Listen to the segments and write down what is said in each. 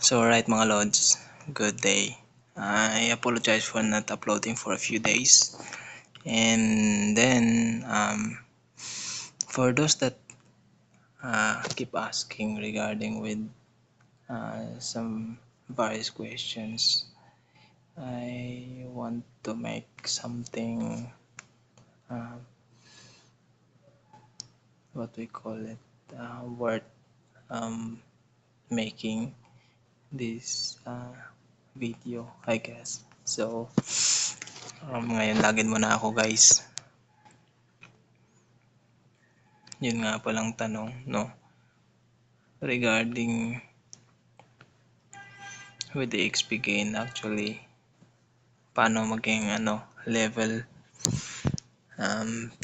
So alright mga lods, good day. I apologize for not uploading for a few days. And then for those that keep asking regarding with some various questions, I want to make something uh, what we call it worth making this video, I guess. So ngayon login muna ako guys. Yun nga palang tanong, no? Regarding with the XP gain actually, paano maging level 55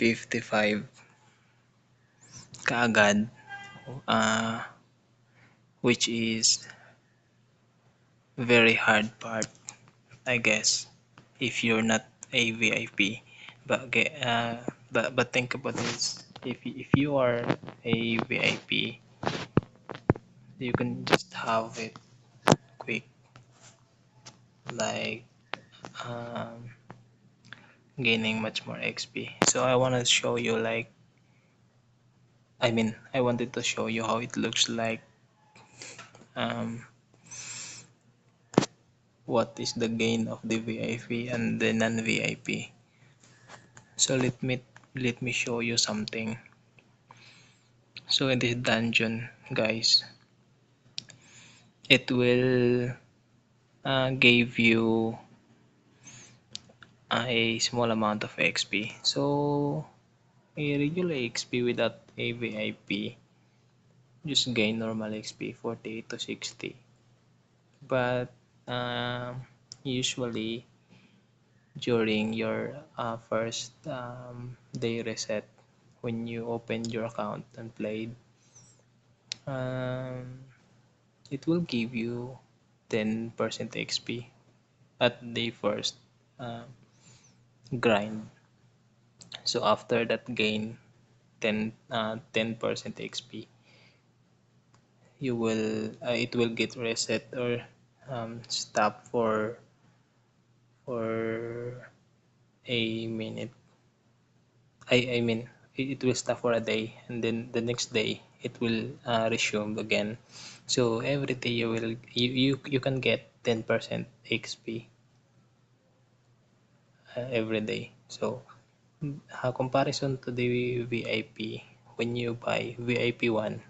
kaagad, uh, which is very hard part, I guess, if you're not a VIP. But think about this. If you are a VIP, you can just have it quick, like um, gaining much more XP. So I want to show you I wanted to show you how it looks like, um, what is the gain of the VIP and the non-VIP. So let me show you something. So in this dungeon, guys, it will give you a small amount of XP. So a regular XP without a VIP just gain normal XP 48 to 60. But usually during your first day reset, when you open your account and played, um, it will give you 10% XP at the first uh, grind. So after that gain 10% XP, you will it will get reset or stop for a minute. I mean it will stop for a day, and then the next day it will resume again. So every day you can get 10% XP every day. So comparison to the VIP, when you buy VIP 1,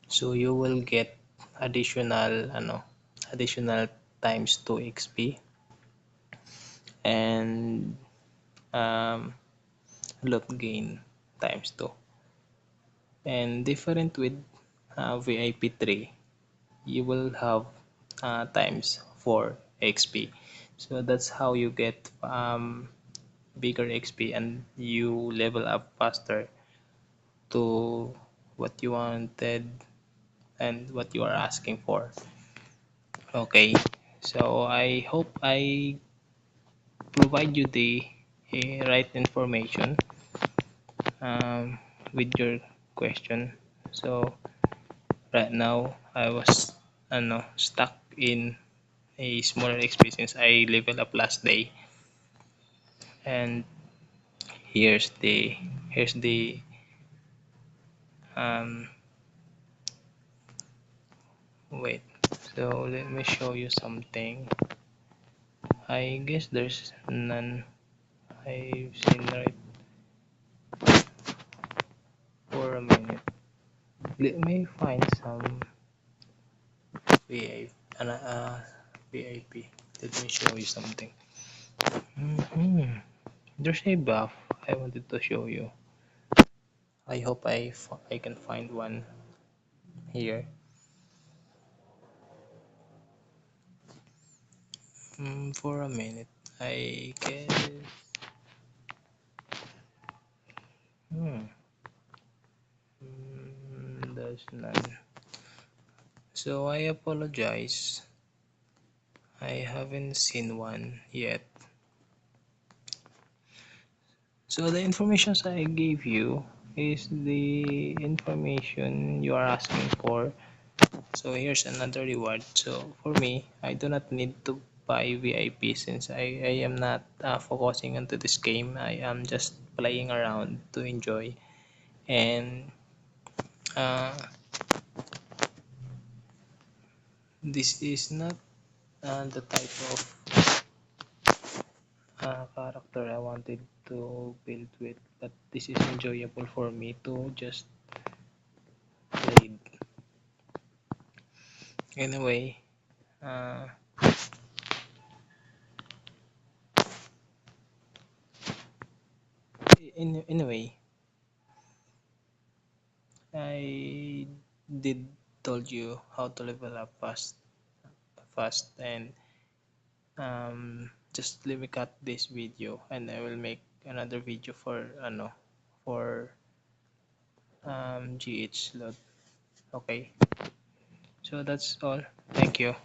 so you will get additional times 2 XP and um, loot gain times 2. And different with VIP 3, you will have times 4 XP. So that's how you get bigger XP and you level up faster to what you wanted and what you are asking for. Okay, so I hope I provide you the right information um, with your question. So right now I was stuck in a smaller XP since I leveled up last day, and here's the um, wait. So let me show you something. I guess there's none I've seen right for a minute. Let me find some VIP. VIP. Let me show you something. There's a buff I wanted to show you. I hope I can find one here. For a minute, I guess. Hmm. There's none. So I apologize. I haven't seen one yet. So the information I gave you is the information you are asking for. So here's another reward. So for me, I do not need to buy VIP since I am not focusing onto this game. I am just playing around to enjoy. And uh, this is not the type of character I wanted to build with, but this is enjoyable for me to just play. Anyway, uh, anyway, I did told you how to level up fast, and just let me cut this video and I will make another video for for GH load. Okay, so that's all. Thank you.